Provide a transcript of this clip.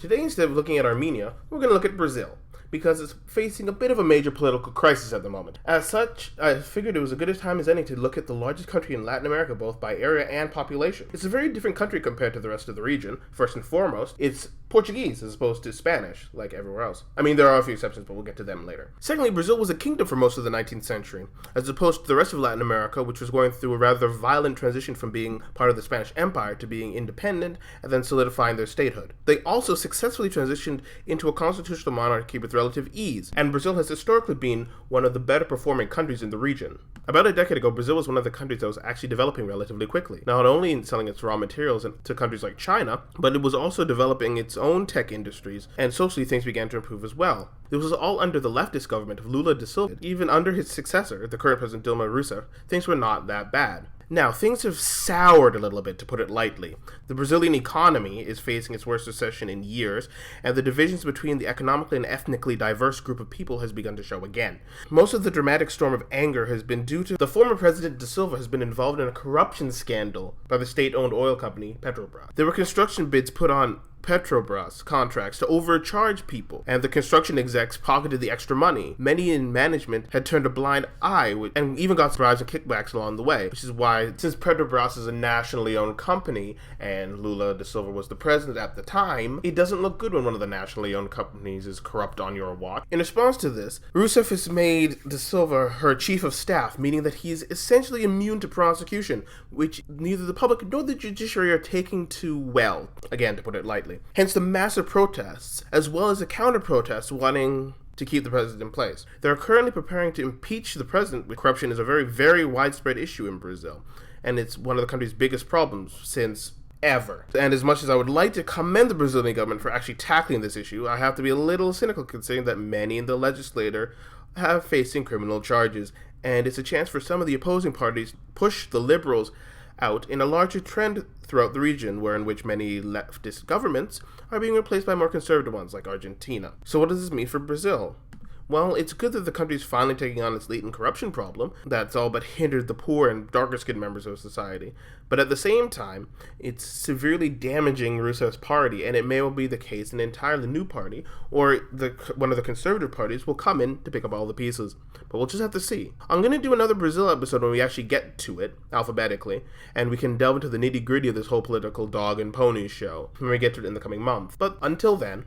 Today, instead of looking at Armenia, we're going to look at Brazil, because it's facing a bit of a major political crisis at the moment. As such, I figured it was as good a time as any to look at the largest country in Latin America, both by area and population. It's a very different country compared to the rest of the region. First and foremost, it's Portuguese as opposed to Spanish, like everywhere else. I mean, there are a few exceptions, but we'll get to them later. Secondly, Brazil was a kingdom for most of the 19th century, as opposed to the rest of Latin America, which was going through a rather violent transition from being part of the Spanish Empire to being independent and then solidifying their statehood. They also successfully transitioned into a constitutional monarchy with relative ease, and Brazil has historically been one of the better performing countries in the region. About a decade ago, Brazil was one of the countries that was actually developing relatively quickly, not only in selling its raw materials to countries like China, but it was also developing its own tech industries, and socially things began to improve as well. This was all under the leftist government of Lula da Silva. Even under his successor, the current president Dilma Rousseff, things were not that bad. Now, things have soured a little bit, to put it lightly. The Brazilian economy is facing its worst recession in years, and the divisions between the economically and ethnically diverse group of people has begun to show again. Most of the dramatic storm of anger has been due to the former president da Silva has been involved in a corruption scandal by the state-owned oil company Petrobras. There were construction bids put on Petrobras contracts to overcharge people, and the construction execs pocketed the extra money. Many in management had turned a blind eye and even got bribes and kickbacks along the way, which is why, since Petrobras is a nationally owned company and Lula da Silva was the president at the time, it doesn't look good when one of the nationally owned companies is corrupt on your watch. In response to this, Rousseff has made da Silva her chief of staff, meaning that he is essentially immune to prosecution, which neither the public nor the judiciary are taking too well, again, to put it lightly. Hence the massive protests, as well as the counter-protests wanting to keep the president in place. They are currently preparing to impeach the president, with corruption is a very, very widespread issue in Brazil, and it's one of the country's biggest problems since ever. And as much as I would like to commend the Brazilian government for actually tackling this issue, I have to be a little cynical considering that many in the legislature have facing criminal charges, and it's a chance for some of the opposing parties to push the liberals out in a larger trend throughout the region, in which many leftist governments are being replaced by more conservative ones like Argentina. So what does this mean for Brazil? Well, it's good that the country is finally taking on its latent corruption problem that's all but hindered the poor and darker-skinned members of society. But at the same time, it's severely damaging Rousseff's party, and it may well be the case an entirely new party, or one of the conservative parties, will come in to pick up all the pieces. But we'll just have to see. I'm going to do another Brazil episode when we actually get to it, alphabetically, and we can delve into the nitty-gritty of this whole political dog and pony show when we get to it in the coming month. But until then,